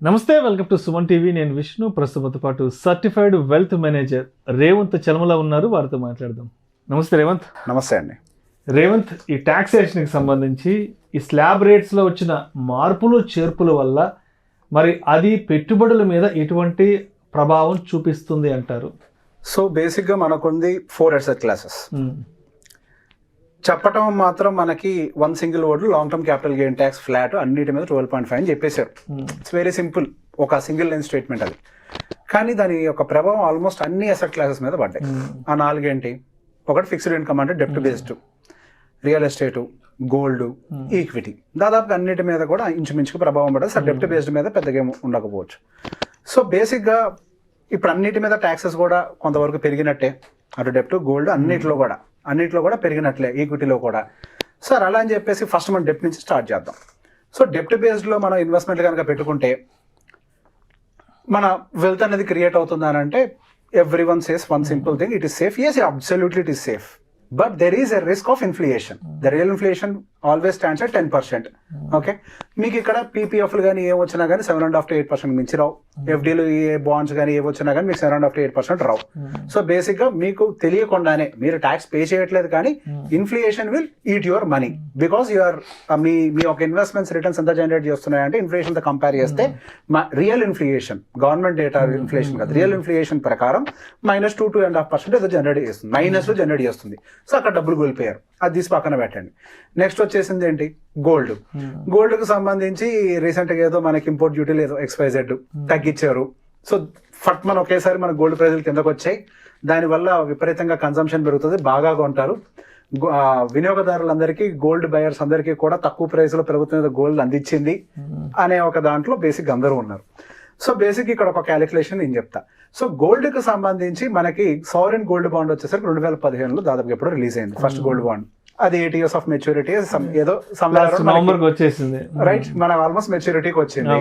నమస్తే, welcome to Suman TV. నేను విష్ణు. ప్రస్తుతంతో పాటు certified wealth manager Revanth Chalamala ఉన్నారు. వారితో మాట్లాడదాం. నమస్తే రేవంత్. నమస్తే అండి. రేవంత్, ఈ టాక్సేషన్కి సంబంధించి ఈ స్లాబ్ రేట్స్లో వచ్చిన మార్పులు చేర్పుల వల్ల మరి అది పెట్టుబడుల మీద ఎటువంటి ప్రభావం చూపిస్తుంది అంటారు? సో బేసిక్గా మనకుంది 4 asset క్లాసెస్. చెప్పటం మాత్రం మనకి one single word long term capital gain tax flat అన్నిటి మీద 12.5 అని చెప్పేశారు. ఇట్స్ వెరీ సింపుల్, ఒక సింగిల్ లైన్ స్టేట్మెంట్ అది. కానీ దాని యొక్క ప్రభావం ఆల్మోస్ట్ అన్ని అసెట్ క్లాసెస్ మీద పడ్డాయి. ఆ 4 ఏంటి? ఒకటి ఫిక్స్డ్ ఇన్కమ్ అంటే డెప్ట్ based, real estate, gold, equity. దాదాపుగా అన్నిటి మీద కూడా ఇంచుమించుకు ప్రభావం పడదు. సార్ డెప్ట్ బేస్డ్ మీద పెద్దగా ఉండకపోవచ్చు. సో బేసిక్గా ఇప్పుడు అన్నిటి మీద ట్యాక్సెస్ కూడా కొంతవరకు పెరిగినట్టే. అటు డెప్ట్, గోల్డ్ అన్నిట్లో కూడా పెరిగినట్లే, ఈక్విటీలో కూడా. సార్ అలా అని చెప్పేసి ఫస్ట్ మనం డెప్ట్ నుంచి స్టార్ట్ చేద్దాం. సో డెప్ట్ బేస్డ్లో మనం ఇన్వెస్ట్మెంట్ కనుక పెట్టుకుంటే మన వెల్త్ అనేది క్రియేట్ అవుతుందా అని అంటే every one says one simple thing, it is safe. yes, absolutely it is safe, but there is a risk of inflation. The real inflation always stands at 10%. Okay, మీకు ఇక్కడ పీపీఎఫ్లు కానీ ఏం వచ్చినా కానీ 7.5 to 8% మించి రావు. ఎఫ్డీలు, ఏ బాండ్స్ కానీ ఏ వచ్చినా కానీ మీకు 7.5 to 8% రావు. సో బేసిక్గా మీకు తెలియకుండానే మీరు ట్యాక్స్ పే చేయట్లేదు, కానీ inflation will eat your money because your మీ ఒక ఇన్వెస్ట్మెంట్స్ రిటర్న్స్ ఎంత జనరేట్ చేస్తున్నాయంటే ఇన్ఫ్లేషన్తో కంపేర్ చేస్తే real inflation, government data inflation కాదు, రియల్ ఇన్ఫ్లేషన్ ప్రకారం -2.5% ఏదో జనరేట్ చేస్తుంది, మైనస్లో జనరేట్ చేస్తుంది. సో అక్కడ డబ్బులు కోల్పోయారు, అది తీసి పక్కన పెట్టండి. నెక్స్ట్ వచ్చేసింది ఏంటి? గోల్డ్. గోల్డ్కి సంబంధించి రీసెంట్గా ఏదో మనకి ఇంపోర్ట్ డ్యూటీ లేదో XYZ తగ్గించారు. సో ఫట్ మన ఒకేసారి మన గోల్డ్ ప్రైజులు కిందకు వచ్చాయి. దానివల్ల విపరీతంగా కన్సంప్షన్ పెరుగుతుంది, బాగా కొంటారు. వినియోగదారులందరికీ, గోల్డ్ బయర్స్ అందరికీ కూడా తక్కువ ప్రైస్లో ప్రభుత్వం గోల్డ్ అందించింది అనే ఒక దాంట్లో బేసిక్ అందరూ ఉన్నారు. సో బేసిక్ ఇక్కడ ఒక క్యాలిక్యులేషన్ నేను చెప్తా. సో గోల్డ్కి సంబంధించి మనకి సావరెన్ గోల్డ్ బాండ్ వచ్చేసరికి 2015లో దాదాపు ఎప్పుడు రిలీజ్ అయింది ఫస్ట్ గోల్డ్ బాండ్. అది 8 years ఆఫ్ మెచ్యూరిటీ ఏదో వచ్చేసింది, రైట్? మన ఆల్మోస్ట్ మెచ్యూరిటీకి వచ్చింది.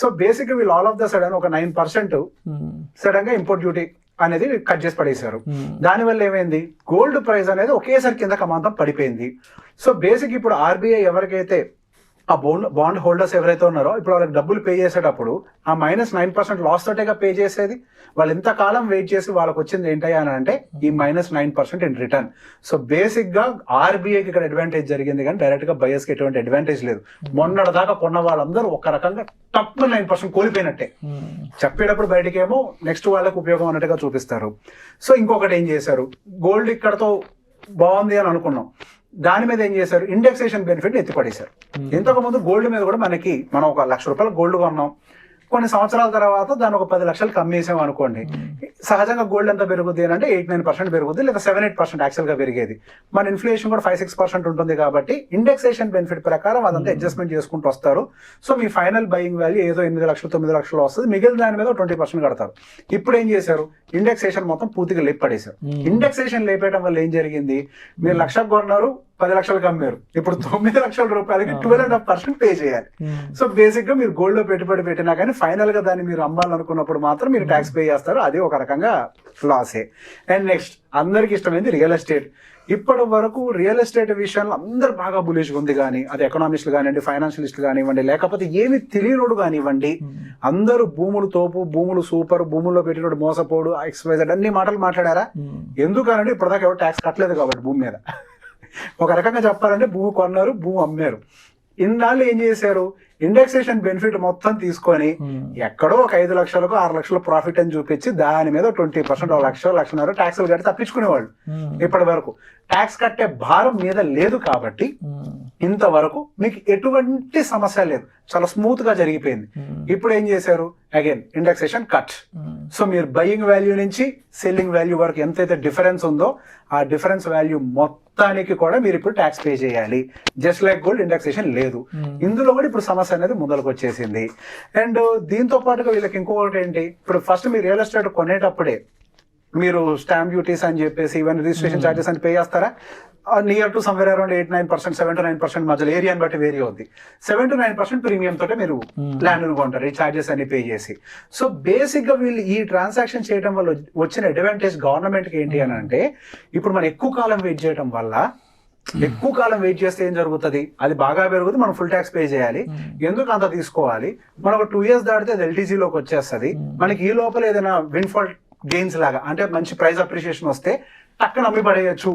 సో బేసిక్ వీళ్ళు ఆల్ ఆఫ్ ద సడన్ ఒక 9% సడన్ గా ఇంపోర్ట్ డ్యూటీ అనేది కట్ చేసి పడేశారు. దానివల్ల ఏమైంది? గోల్డ్ ప్రైస్ అనేది ఒకేసారి కింద కమాంతం పడిపోయింది. సో బేసిక్ ఇప్పుడు RBI ఎవరికైతే ఆ బాండ్ హోల్డర్స్ ఎవరైతే ఉన్నారో ఇప్పుడు వాళ్ళకి డబ్బులు పే చేసేటప్పుడు ఆ -9% లాస్ తోటేగా పే చేసేది. వాళ్ళు ఇంతకాలం వెయిట్ చేసి వాళ్ళకి వచ్చింది ఏంటయ్యా అని అంటే ఈ -9% ఇన్ రిటర్న్. సో బేసిక్ గా RBIకి ఇక్కడ అడ్వాంటేజ్ జరిగింది, కానీ డైరెక్ట్ గా బయర్స్ కి ఎటువంటి అడ్వాంటేజ్ లేదు. మొన్నటిదాకా కొన్న వాళ్ళందరూ ఒక రకంగా తక్కువ 9% కోల్పోయినట్టే. చెప్పేటప్పుడు బయటకేమో నెక్స్ట్ వాళ్ళకి ఉపయోగం అన్నట్టుగా చూపిస్తారు. సో ఇంకొకటి ఏం చేశారు? గోల్డ్ ఇక్కడతో బాగుంది అని అనుకున్నాం, దాని మీద ఏం చేశారు? ఇండెక్సేషన్ బెనిఫిట్ ఎత్తిపడేశారు. ఇంతకు ముందు గోల్డ్ మీద కూడా మనం ఒక ₹1,00,000 గోల్డ్ కొన్నాం, కొన్ని సంవత్సరాల తర్వాత దాన్ని ఒక 10 లక్షలు కమ్మేసాం అనుకోండి. సహజంగా గోల్డ్ ఎంత పెరుగుద్ది అని అంటే 8-9% పెరుగుద్ది, లేదా 7-8% యాక్చువల్ గా పెరిగేది. మన ఇన్ఫ్లేషన్ కూడా 5-6% ఉంటుంది కాబట్టి ఇండెక్సేషన్ బెనిఫిట్ ప్రకారం అదంతా అడ్జస్ట్మెంట్ చేసుకుంటూ వస్తారు. సో మీ ఫైనల్ బయింగ్ వాల్యూ ఏదో 8 లక్షలు 9 లక్షలు వస్తుంది, మిగిలిన దాని మీద 20% కడతారు. ఇప్పుడు ఏం చేశారు? ఇండెక్సేషన్ మొత్తం పూర్తిగా లేపడేశారు. ఇండెక్సేషన్ లేపేయడం వల్ల ఏం జరిగింది? మీరు 1,00,000 కొన్నారు, 10 లక్షలకు అమ్మారు, ఇప్పుడు 9 లక్షల రూపాయలకి 12.5% పే చేయాలి. సో బేసిక్ గా మీరు గోల్డ్ లో పెట్టుబడి పెట్టినా కానీ ఫైనల్ గా దాన్ని మీరు అమ్మాలనుకున్నప్పుడు మాత్రం మీరు ట్యాక్స్ పే చేస్తారు. అది ఒక రకంగా లాసే. అండ్ నెక్స్ట్ అందరికి ఇష్టమైంది రియల్ ఎస్టేట్. ఇప్పటి వరకు రియల్ ఎస్టేట్ విషయంలో అందరు బాగా బులిష్గా ఉంది, కానీ అది ఎకనామిస్టులు కానివ్వండి, ఫైనాన్షియలిస్టులు కానివ్వండి, లేకపోతే ఏమి తెలియనోడు కానివ్వండి, అందరూ భూములు తోపు, భూములు సూపర్, భూముల్లో పెట్టినోడు మోసపోడు, XYZ అన్ని మాటలు మాట్లాడారా? ఎందుకనంటే ఇప్పటిదాకా ఎవరు ట్యాక్స్ కట్టలేదు కాబట్టి భూమి మీద. ఒక రకంగా చెప్పాలంటే భూమి కొన్నారు, భూమి అమ్మారు. ఇన్నాళ్ళు ఏం చేశారు? ఇండెక్సేషన్ బెనిఫిట్ మొత్తం తీసుకొని ఎక్కడో ఒక 5 లక్షలకు 6 లక్షల ప్రాఫిట్ అని చూపించి దాని మీద 20%, 1,00,000-1,50,000 ట్యాక్సులు కట్టి తప్పించుకునేవాళ్ళు. ఇప్పటి వరకు ట్యాక్స్ కట్టే భారం మీద లేదు కాబట్టి ఇంతవరకు మీకు ఎటువంటి సమస్య లేదు, చాలా స్మూత్ గా జరిగిపోయింది. ఇప్పుడు ఏం చేశారు? Again indexation cut. సో మీరు బయింగ్ వాల్యూ నుంచి సెల్లింగ్ వాల్యూ వరకు ఎంతైతే డిఫరెన్స్ ఉందో ఆ డిఫరెన్స్ వాల్యూ మొత్తానికి కూడా మీరు ఇప్పుడు ట్యాక్స్ పే చేయాలి. జస్ట్ లైక్ గోల్డ్ ఇండెక్సేషన్ లేదు. ఇందులో కూడా ఇప్పుడు సమస్య అనేది ముందరకు వచ్చేసింది. అండ్ దీంతో పాటుగా వీళ్ళకి ఇంకొకటి ఏంటి? ఇప్పుడు ఫస్ట్ మీరు రియల్ ఎస్టేట్ కొనేటప్పుడే మీరు స్టాంప్ డ్యూటీస్ అని చెప్పేసి ఇవన్నీ రిజిస్ట్రేషన్ ఛార్జెస్ అని పే చేస్తారా? నియర్ టు సమ్వేర్ అరౌండ్ 8-9%, 7-9% మధ్యలో, ఏరియాని బట్టి వేరీ అవుద్ది. 7-9% ప్రీమియం తోటే మీరు ల్యాండ్ కొంటారు, ఈ ఛార్జెస్ అన్ని పే చేసి. సో బేసిక్ గా వీళ్ళు ఈ ట్రాన్సాక్షన్ చేయడం వల్ల వచ్చిన అడ్వాంటేజ్ గవర్నమెంట్ కి ఏంటి అని అంటే ఇప్పుడు మనం ఎక్కువ కాలం వెయిట్ చేయడం వల్ల ఎక్కువ కాలం వెయిట్ చేస్తే ఏం జరుగుతుంది, అది బాగా పెరుగుతుంది, మనం ఫుల్ ట్యాక్స్ పే చేయాలి. ఎందుకు అంత తీసుకోవాలి, మనం ఒక 2 years దాటితే అది ఎల్టీజీలోకి వచ్చేస్తుంది. మనకి ఈ లోపల ఏదైనా విన్ఫాల్ గెయిన్స్ లాగా అంటే మంచి ప్రైస్ అప్రిషియేషన్ వస్తే టక్కన అమ్మి పడేయచ్చు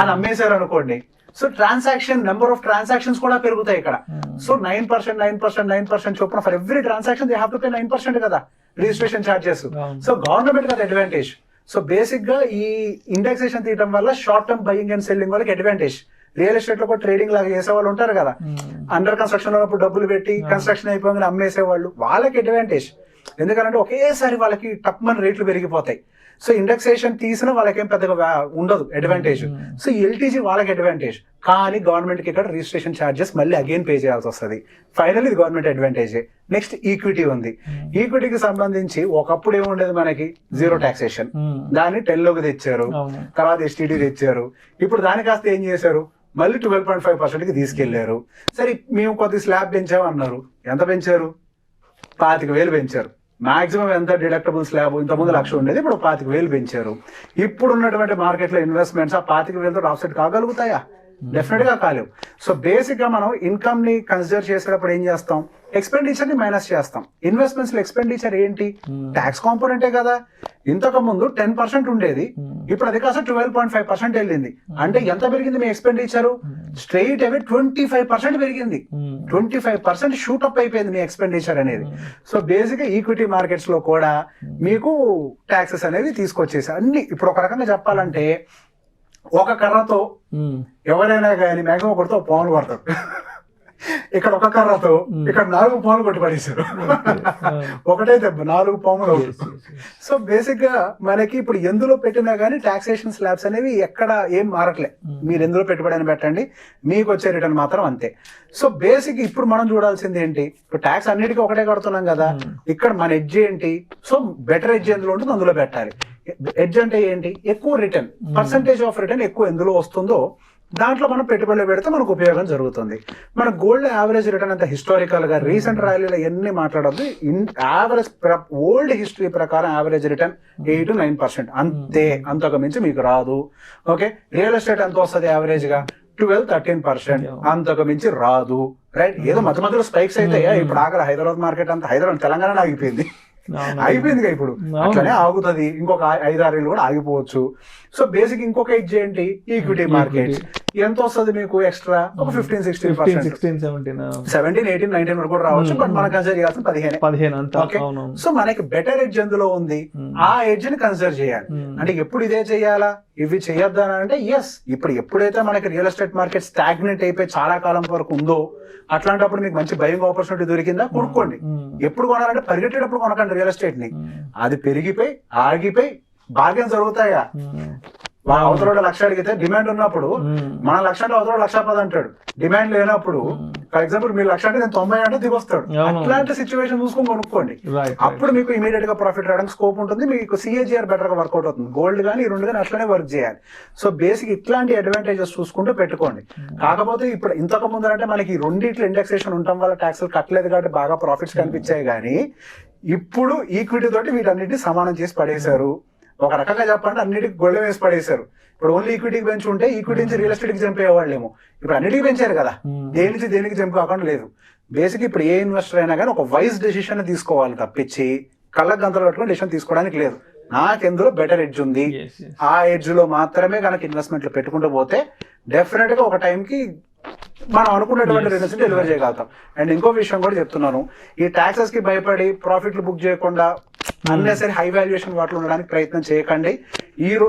అని అమ్మేశారు అనుకోండి. సో నెంబర్ ఆఫ్ ట్రాన్సాక్షన్స్ కూడా పెరుగుతాయి ఇక్కడ. సో 9% చొప్పున for every transaction they have to pay 9% కదా రిజిస్ట్రేషన్ ఛార్జెస్. సో గవర్నమెంట్ కదా అడ్వాంటేజ్. సో బేసిక్ గా ఈ ఇండెక్సేషన్ తీయడం వల్ల short term buying and selling వాళ్ళకి అడ్వాంటేజ్. రియల్ ఎస్టేట్ లో కూడా ట్రేడింగ్ లాగా చేసే వాళ్ళు ఉంటారు కదా, అండర్ కన్స్ట్రక్షన్ లో డబ్బులు పెట్టి కన్స్ట్రక్షన్ అయిపోయి అమ్మేసే వాళ్ళు, వాళ్ళకి అడ్వాంటేజ్. ఎందుకంటే ఒకేసారి వాళ్ళకి టప్మన్ రేట్లు పెరిగిపోతాయి. సో ఇండెక్సేషన్ తీసినా వాళ్ళకి ఏం పెద్దగా ఉండదు అడ్వాంటేజ్. సో ఎల్టీజీ వాళ్ళకి అడ్వాంటేజ్, కానీ గవర్నమెంట్ కి ఇక్కడ రిజిస్ట్రేషన్ ఛార్జెస్ మళ్ళీ అగైన్ పే చేయాల్సి వస్తుంది. ఫైనల్ ఇది గవర్నమెంట్ అడ్వాంటేజ్. నెక్స్ట్ ఈక్విటీ ఉంది. ఈక్విటీకి సంబంధించి ఒకప్పుడు ఏముండేది మనకి 0 taxation, దాన్ని 10 లోకి తెచ్చారు, తర్వాత STT తెచ్చారు. ఇప్పుడు దాని కాస్త ఏం చేశారు, మళ్ళీ 12.5% కి తీసుకెళ్లారు. సరే మేము కొద్ది స్లాబ్ పెంచాము అన్నారు. ఎంత పెంచారు, 25,000 పెంచారు. మాక్సిమం ఎంత డిడక్టబుల్ స్లాబ్ ఇంతకుముందు 1,00,000 ఉండేది, ఇప్పుడు 25,000 పెంచారు. ఇప్పుడు ఉన్నటువంటి మార్కెట్ లో ఇన్వెస్ట్మెంట్స్ ఆ 25,000 ఆఫ్సెట్ కాగలుగుతాయా? డెఫినెట్ గా కాలేవు. సో బేసిక్ గా మనం ఇన్కమ్ ని కన్సిడర్ చేసేటప్పుడు ఏం చేస్తాం, ఎక్స్పెండిచర్ ని మైనస్ చేస్తాం. ఇన్వెస్ట్మెంట్స్ లో ఎక్స్పెండిచర్ ఏంటి, ట్యాక్స్ కాంపోనెంటే కదా. ఇంతకు ముందు 10% ఉండేది, ఇప్పుడు అది కాస్త 12.5% వెళ్ళింది. అంటే ఎంత పెరిగింది మీ ఎక్స్పెండిచర్, స్ట్రైట్ అవే 25% పెరిగింది. 25% షూటప్ అయిపోయింది మీ ఎక్స్పెండిచర్ అనేది. సో బేసిక్ గా ఈక్విటీ మార్కెట్స్ లో కూడా మీకు ట్యాక్సెస్ అనేవి తీసుకొచ్చేసి అన్ని. ఇప్పుడు ఒక రకంగా చెప్పాలంటే ఒక కర్రతో ఎవరైనా కానీ మ్యాక్సిమం ఒకటితో పావులు కొడతారు. ఇక్కడ ఒక కర్రతో ఇక్కడ 4 పాములు కొట్టి పడేశారు. ఒకటే దెబ్బ 4 పాములు. సో బేసిక్ గా మనకి ఇప్పుడు ఎందులో పెట్టినా గానీ టాక్సేషన్ స్లాబ్స్ అనేవి ఎక్కడ ఏం మారట్లే. మీరు ఎందులో పెట్టుబడి అని పెట్టండి, మీకు వచ్చే రిటర్న్ మాత్రం అంతే. సో బేసిక్ ఇప్పుడు మనం చూడాల్సింది ఏంటి, ఇప్పుడు ట్యాక్స్ అన్నిటికీ ఒకటే కడుతున్నాం కదా, ఇక్కడ మన ఎడ్జ్ ఏంటి. సో బెటర్ ఎడ్జ్ ఎందులో ఉంటుంది అందులో పెట్టాలి. ఎడ్జ్ అంటే ఏంటి, ఎక్కువ రిటర్న్, పర్సంటేజ్ ఆఫ్ రిటర్న్ ఎక్కువ ఎందులో వస్తుందో దాంట్లో మనం పెట్టుబడులు పెడితే మనకు ఉపయోగం జరుగుతుంది. మన గోల్డ్ యావరేజ్ రిటర్న్ అంత హిస్టారికల్ గా రీసెంట్ ర్యాలీలో ఎన్ని మాట్లాడద్దు, యావరేజ్ ఓల్డ్ హిస్టరీ ప్రకారం యావరేజ్ రిటర్న్ 8 to 9% అంతే, అంతకు మించి మీకు రాదు. ఓకే, రియల్ ఎస్టేట్ ఎంత వస్తుంది యావరేజ్ గా 12-13%, అంతకు మించి రాదు. రైట్, ఏదో మధ్య మధ్యలో స్పైక్స్ అయితే ఇప్పుడు ఆగల హైదరాబాద్ మార్కెట్ అంతా, హైదరాబాద్ తెలంగాణ ఆగిపోయింది అయిపోయిందిగా, ఇప్పుడు అట్లనే ఆగుతుంది. ఇంకొక 5-6 ఏళ్ళు కూడా ఆగిపోవచ్చు. సో బేసిక్ ఇంకొక ఎడ్జ్ ఏంటి, ఈక్విటీ మార్కెట్ ఎంత వస్తుంది మీకు ఎక్స్ట్రా, ఒక 15-16%, 17, 18, 19 వరకు కూడా రావచ్చు. బట్ మనం కన్సిడర్ చేయాల్సిన 15. సో మనకి బెటర్ ఎడ్జ్ ఎందులో ఉంది, ఆ ఎడ్జ్ ని కన్సిడర్ చేయాలి. అంటే ఎప్పుడు ఇదే చేయాలా, ఇవి చేయొద్దా అంటే ఎస్, ఇప్పుడు ఎప్పుడైతే మనకి రియల్ ఎస్టేట్ మార్కెట్ స్టాగ్నెంట్ అయిపోయి చాలా కాలం వరకు ఉందో అట్లాంటప్పుడు మీకు మంచి బయింగ్ ఆపర్చునిటీ దొరికిందా కొనుక్కోండి. ఎప్పుడు కొనాలంటే పరిగెట్టేటప్పుడు కొనకండి రియల్ ఎస్టేట్ ని. అది పెరిగిపోయి ఆగిపోయి బార్గెన్ జరుగుతాయా, అవతల 1,00,000 అడిగితే డిమాండ్ ఉన్నప్పుడు మన 1,00,000 అంటే అవతల 1,10,000 అంటాడు. డిమాండ్ లేనప్పుడు ఫర్ ఎగ్జాంపుల్ మీరు 1,00,000 అంటే నేను 90 అంటే దిగొస్తాడు. అట్లాంటి సిచ్యువేషన్ చూసుకొని కొనుక్కోండి. అప్పుడు మీకు ఇమీడియట్ గా ప్రాఫిట్ రావడానికి స్కోప్ ఉంటుంది. మీకు CAGR బెటర్ గా వర్కౌట్ అవుతుంది. గోల్డ్ కానీ ఈ 2 కానీ అట్లనే వర్క్ చేయాలి. సో బేసిక్ ఇట్లాంటి అడ్వాంటేజెస్ చూసుకుంటూ పెట్టుకోండి. కాకపోతే ఇప్పుడు ఇంతకు ముందు అంటే మనకి 2 ఇండెక్సేషన్ ఉండటం వల్ల ట్యాక్స్లు కట్టలేదు కాబట్టి బాగా ప్రాఫిట్స్ కనిపించాయి. కానీ ఇప్పుడు ఈక్విటీ తోటి వీటన్నిటిని సమానం చేసి పడేశారు. ఒక రకంగా చెప్పండి అన్నిటికి గొళ్ళెం వేసి పడేశారు. ఇప్పుడు ఓన్లీ ఈక్విటీకి పెంచుంటే ఈక్విటీ నుంచి రియల్ ఎస్టేట్ కి జంప్ అయ్యేవాళ్ళేమో. ఇప్పుడు అన్నిటికీ పెంచారు కదా, దేని నుంచి దేనికి జంప్ కాకుండా లేదు. బేసిక్ ఇప్పుడు ఏ ఇన్వెస్టర్ అయినా కానీ ఒక వైజ్ డెసిషన్ తీసుకోవాలి తప్పించి కళ్ళకు గంతలు కట్టుకుని డెసిషన్ తీసుకోవడానికి లేదు. నాకెందులో బెటర్ ఎడ్జ్ ఉంది, ఆ ఎడ్జ్ లో మాత్రమే కనుక ఇన్వెస్ట్మెంట్లు పెట్టుకుంటూ పోతే డెఫినెట్ గా ఒక టైంకి మనం అనుకున్నటువంటి రిటర్న్స్ డెలివర్ చేయగలుగుతాం. అండ్ ఇంకో విషయం కూడా చెప్తున్నాను, ఈ ట్యాక్సెస్ కి భయపడి ప్రాఫిట్లు బుక్ చేయకుండా అన్నెసరీ హై వాల్యుయేషన్ వాటిలో ఉండడానికి ప్రయత్నం చేయకండి.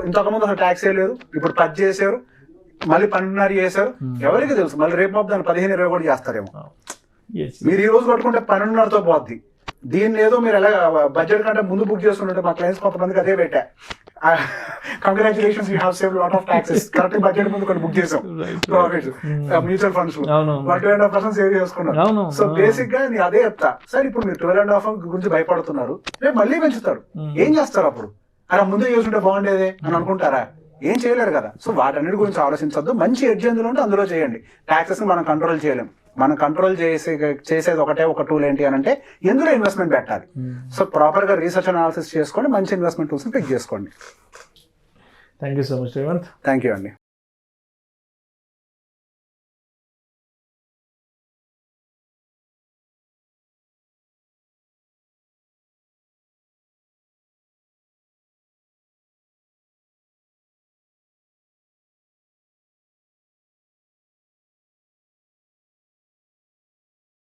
ఇంతకుముందు అసలు ట్యాక్స్ లేదు, ఇప్పుడు 10 చేశారు, మళ్ళీ 12.5 చేశారు. ఎవరికి తెలుసు, మళ్ళీ రేపు దాన్ని 15-20 కూడా చేస్తారేమో. మీరు ఈ రోజు పట్టుకుంటే 12.5తో పోద్ది. దీన్ని ఏదో మీరు ఎలా బడ్జెట్ కంటే ముందు బుక్ చేసుకుంటే మా క్లయింట్స్ కొంతమందికి అదే పెట్టా, congratulations you have saved lot of taxes. Correct budget ముందు కొన్ని బుక్ చేసాం ప్రాఫిట్స్ మ్యూచువల్ ఫండ్స్ లో 12.5% సేవ్ చేసుకున్నారు. సో బేసిక్ గా నేను అదే చెప్తా, సార్ ఇప్పుడు మీరు 12.5 గురించి భయపడుతున్నారు, రేపు మళ్ళీ పెంచుతారు, ఏం చేస్తారు అప్పుడు? అలా ముందే చేసుకుంటే బాగుండేదే అని అనుకుంటారా? ఏం చేయలేరు కదా. సో వాటన్నిటి గురించి ఆలోచించద్దు. మంచి ఎడ్జ్ ఎందులో ఉంటే అందులో చేయండి. ట్యాక్సెస్ ని మనం కంట్రోల్ చేయలేం. మనం కంట్రోల్ చేసేది ఒక టూల్ ఏంటి అని అంటే ఎందులో ఇన్వెస్ట్మెంట్ పెట్టాలి. సో ప్రాపర్ గా రీసెర్చ్ అనాలిసిస్ చేసుకోండి, మంచి ఇన్వెస్ట్మెంట్ టూల్స్ పిక్ చేసుకోండి. Thank you so much Revanth. Thank you అండి.